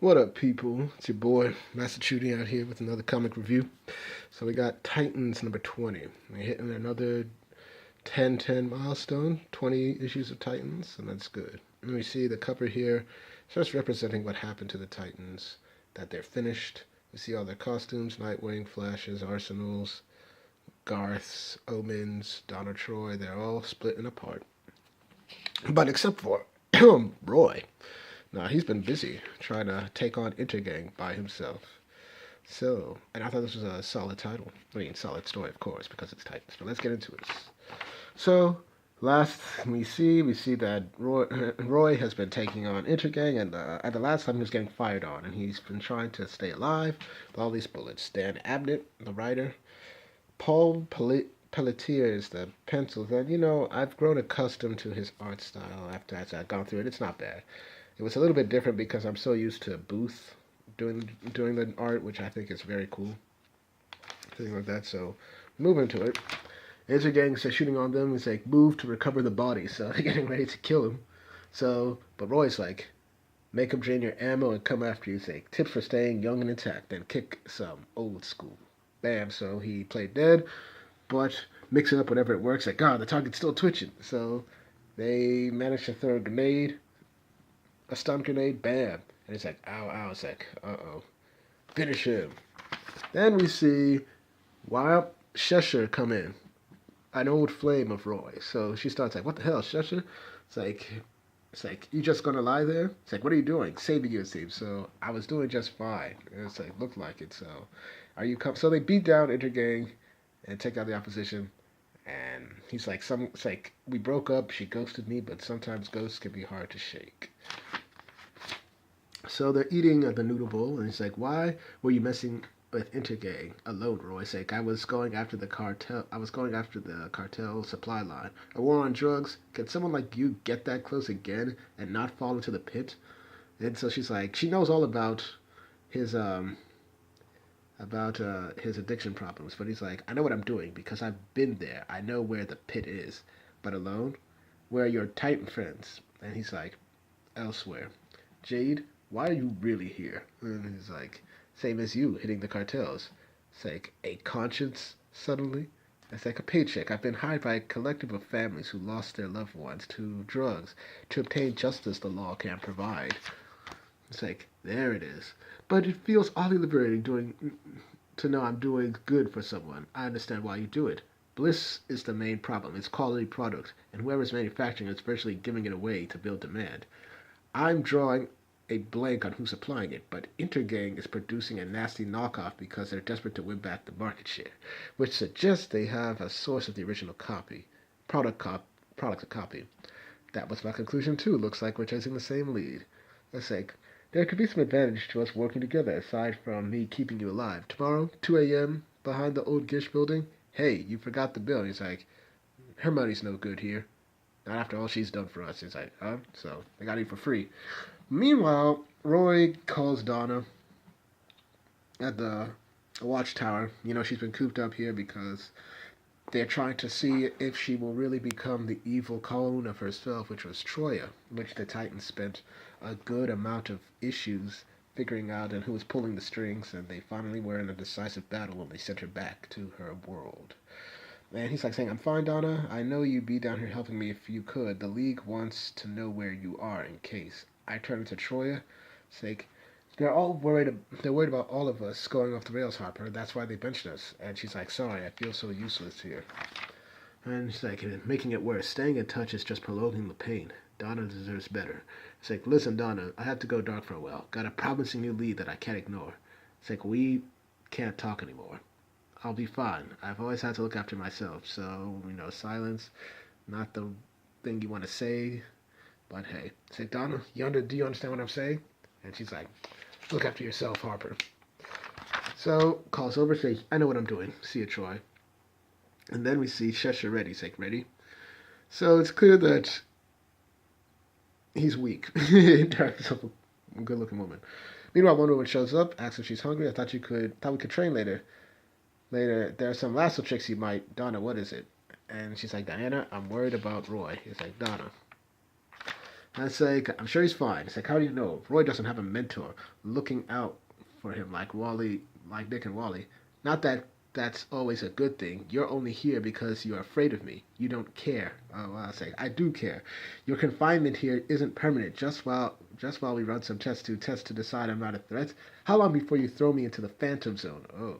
What up, people? It's your boy, Master Chudy, out here with another comic review. So we got Titans number 20. We're hitting another 10-10 milestone, 20 issues of Titans, and that's good. And we see the cover here, just representing what happened to the Titans, that they're finished. We see all their costumes, Nightwing, Flashes, Arsenals, Garths, Omens, Donna Troy, they're all split and apart. But except for Roy. Now, he's been busy trying to take on Intergang by himself. So, and I thought this was a solid title. I mean, solid story, of course, because it's Titans. But let's get into it. So, last we see that Roy has been taking on Intergang, and at the last time he was getting fired on, and he's been trying to stay alive with all these bullets. Dan Abnett, the writer, Paul Pelletier is the pencils, and I've grown accustomed to his art style after as I've gone through it. It's not bad. It was a little bit different because I'm so used to Booth doing the art, which I think is very cool. Thing like that. So moving to it. Gang says shooting on them. He's like, move to recover the body. So they're getting ready to kill him. So, but Roy's like, make him drain your ammo and come after you. He's like, tips for staying young and intact. Then kick some old school. Bam. So he played dead, but mix it up whenever it works. Like, God, the target's still twitching. So they managed to throw a grenade, a stun grenade, bam. And it's like, ow, ow. It's like, uh-oh. Finish him. Then we see Chesire come in. An old flame of Roy. So she starts like, what the hell, Chesire? It's like, you just gonna lie there? It's like, what are you doing? Saving you, it seems. So I was doing just fine. And it's like, looked like it. So are you So they beat down Intergang and take out the opposition. And he's like, it's like, we broke up, she ghosted me, but sometimes ghosts can be hard to shake. So they're eating at the noodle bowl, and he's like, why were you messing with Intergang alone, Roy? It's like, I was going after the cartel supply line. A war on drugs? Can someone like you get that close again and not fall into the pit? And so she's like, she knows all his his addiction problems, but he's like, I know what I'm doing because I've been there. I know where the pit is. But alone? Where are your Titan friends? And he's like, elsewhere. Jade, why are you really here? And he's like, same as you, hitting the cartels. It's like, a conscience, suddenly? It's like a paycheck. I've been hired by a collective of families who lost their loved ones to drugs to obtain justice the law can't provide. It's like, there it is. But it feels oddly liberating to know I'm doing good for someone. I understand why you do it. Bliss is the main problem. It's quality product, and whoever's manufacturing it's virtually giving it away to build demand. I'm drawing a blank on who's supplying it, but Intergang is producing a nasty knockoff because they're desperate to win back the market share, which suggests they have a source of the original product to copy. That was my conclusion too. Looks like we're chasing the same lead. Let's say there could be some advantage to us working together aside from me keeping you alive. Tomorrow, 2 a.m., behind the old Gish building. Hey, you forgot the bill. He's like, her money's no good here. Not after all she's done for us. He's like, huh? So they got it for free. Meanwhile, Roy calls Donna at the watchtower. She's been cooped up here because they're trying to see if she will really become the evil clone of herself, which was Troya, which the Titans spent a good amount of issues figuring out and who was pulling the strings, and they finally were in a decisive battle when they sent her back to her world. And he's like saying, I'm fine, Donna. I know you'd be down here helping me if you could. The League wants to know where you are in case. I turn to Troya. It's like, they're worried about all of us going off the rails, Harper. That's why they benched us. And she's like, sorry, I feel so useless here. And she's like, making it worse. Staying in touch is just prolonging the pain. Donna deserves better. It's like, listen, Donna, I have to go dark for a while. Got a promising new lead that I can't ignore. It's like, we can't talk anymore. I'll be fine. I've always had to look after myself, so, silence, not the thing you want to say, but hey. It's like, Donna, do you understand what I'm saying? And she's like, look after yourself, Harper. So, calls over, says, I know what I'm doing. See you, Troy. And then we see Chesire ready. He's like, ready? So it's clear that he's weak. Darkness of a good-looking woman. Meanwhile, one woman shows up, asks if she's hungry. I thought we could train later. There are some lasso tricks you might. Donna, what is it? And she's like, Diana, I'm worried about Roy. He's like, Donna. And it's like, I'm sure he's fine. It's like, how do you know? Roy doesn't have a mentor looking out for him like Wally, like Nick and Wally. Not that that's always a good thing. You're only here because you're afraid of me. You don't care. Oh, well, I say, I do care. Your confinement here isn't permanent. Just while we run some tests to decide I'm not a threat. How long before you throw me into the Phantom Zone? Oh,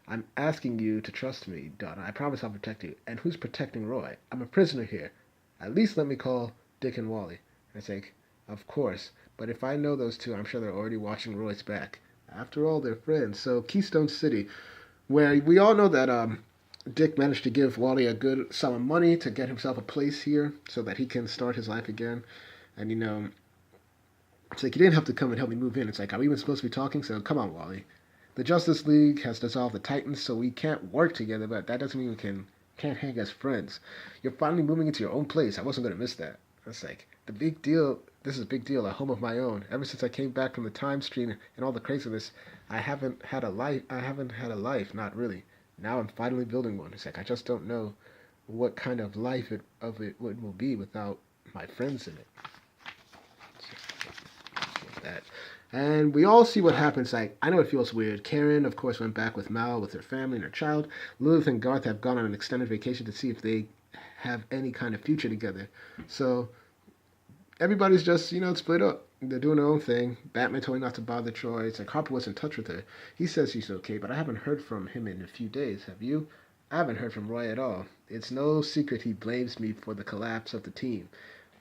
I'm asking you to trust me, Donna. I promise I'll protect you. And who's protecting Roy? I'm a prisoner here. At least let me call Dick and Wally. And it's like, of course. But if I know those two, I'm sure they're already watching Roy's back. After all, they're friends. So Keystone City, where we all know that Dick managed to give Wally a good sum of money to get himself a place here so that he can start his life again. And it's like, you didn't have to come and help me move in. It's like, are we even supposed to be talking? So come on, Wally. The Justice League has dissolved the Titans, so we can't work together, but that doesn't mean we can't hang as friends. You're finally moving into your own place. I wasn't going to miss that. It's like, the big deal, this is a big deal, a home of my own. Ever since I came back from the time stream and all the craziness, I haven't had a life, not really. Now I'm finally building one. It's like, I just don't know what kind of life it will be without my friends in it. So, that. And we all see what happens. Like, I know it feels weird. Karen, of course, went back with Mal, with her family and her child. Lilith and Garth have gone on an extended vacation to see if they have any kind of future together. So everybody's just, split up. They're doing their own thing. Batman told me not to bother Troy. It's like Harper was in touch with her. He says she's okay, but I haven't heard from him in a few days. Have you? I haven't heard from Roy at all. It's no secret he blames me for the collapse of the team.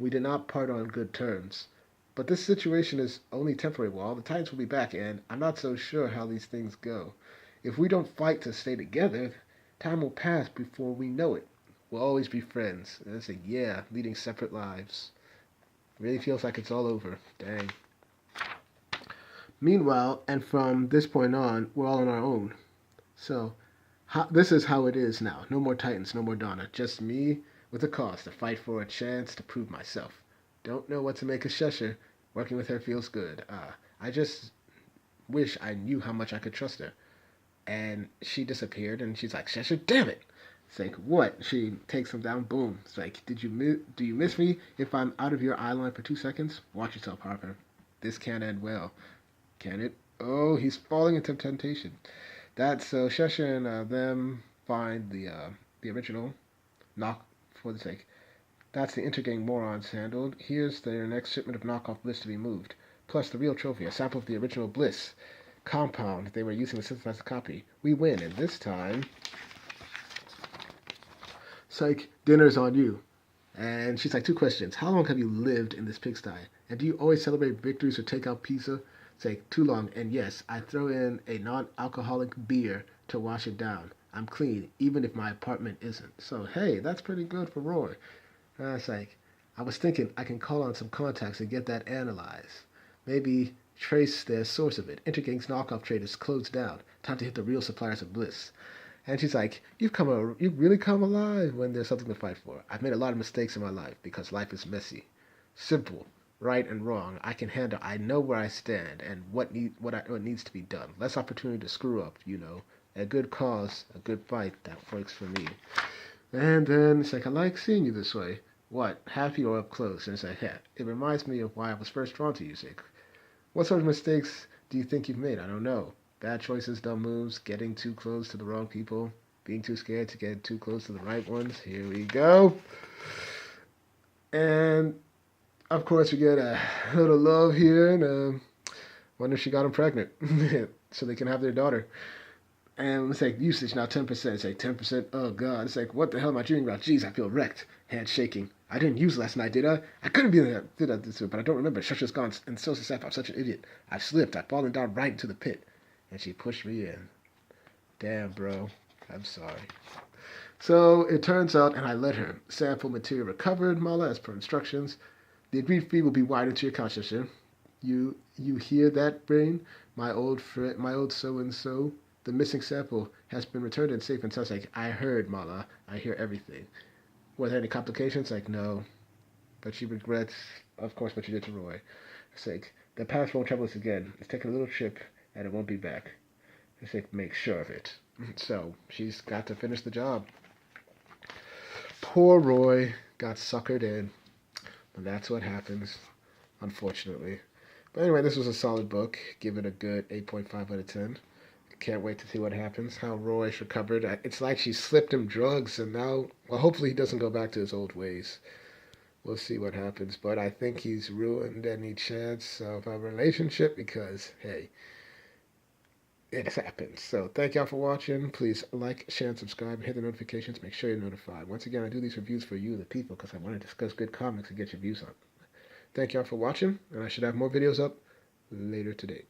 We did not part on good terms. But this situation is only temporary, Wall. The Titans will be back, and I'm not so sure how these things go. If we don't fight to stay together, time will pass before we know it. We'll always be friends. And I say, yeah, leading separate lives. Really feels like it's all over. Dang. Meanwhile, and from this point on, we're all on our own. So, this is how it is now. No more Titans, no more Donna. Just me with a cause to fight for a chance to prove myself. Don't know what to make of Chesire. Working with her feels good. I just wish I knew how much I could trust her. And she disappeared, and she's like, Chesire, damn it! It's like, what? She takes him down, boom. It's like, do you miss me if I'm out of your eye line for 2 seconds? Watch yourself, Harper. This can't end well. Can it? Oh, he's falling into temptation. That's so Chesire and them find the original knock for the sake. That's the intergang morons handled. Here's their next shipment of knockoff Bliss to be moved. Plus the real trophy, a sample of the original Bliss compound they were using to synthesize the copy. We win, and this time, psych, dinner's on you. And she's like, 2 questions. How long have you lived in this pigsty? And do you always celebrate victories or take out pizza? It's like, too long. And yes, I throw in a non-alcoholic beer to wash it down. I'm clean, even if my apartment isn't. So, hey, that's pretty good for Roy. It's like, I was thinking I can call on some contacts and get that analyzed. Maybe trace the source of it. Intergang's knockoff trade is closed down. Time to hit the real suppliers of Bliss. And she's like, you've really come alive when there's something to fight for. I've made a lot of mistakes in my life because life is messy. Simple, right and wrong. I can handle. I know where I stand and what needs to be done. Less opportunity to screw up, A good cause, a good fight. That works for me. And then it's like, I like seeing you this way. What? Happy or up close? And it's like, yeah, it reminds me of why I was first drawn to you. It's like, what sort of mistakes do you think you've made? I don't know. Bad choices, dumb moves, getting too close to the wrong people, being too scared to get too close to the right ones. Here we go. And, of course, we get a little love here, and wonder if she got him pregnant so they can have their daughter. And it's like, usage now 10%. It's like 10%. Oh, God. It's like, what the hell am I dreaming about? Jeez, I feel wrecked. Hand shaking. I didn't use last night, did I? I couldn't be there. Did I? But I don't remember. Cheshire's gone, and so is Seth. I'm such an idiot. I slipped. I've fallen down right into the pit. And she pushed me in. Damn, bro. I'm sorry. So it turns out, and I let her. Sample material recovered, Mala, as per instructions. The agreed fee will be wired into your account, Cheshire. You hear that, Brain? My old friend, my old so-and-so. The missing sample has been returned and safe and sounds like, I heard, Mala. I hear everything. Were there any complications? Like, no. But she regrets, of course, what you did to Roy. It's like, the past won't trouble us again. It's taken a little trip, and it won't be back. It's like, make sure of it. So, she's got to finish the job. Poor Roy got suckered in. And that's what happens, unfortunately. But anyway, this was a solid book. Give it a good 8.5 out of 10. Can't wait to see what happens, how Roy's recovered. It's like she slipped him drugs, and now, well, hopefully he doesn't go back to his old ways. We'll see what happens. But I think he's ruined any chance of a relationship because, hey, it happens. So thank y'all for watching. Please like, share, and subscribe, and hit the notifications. Make sure you're notified. Once again, I do these reviews for you, the people, because I want to discuss good comics and get your views on. Thank y'all for watching, and I should have more videos up later today.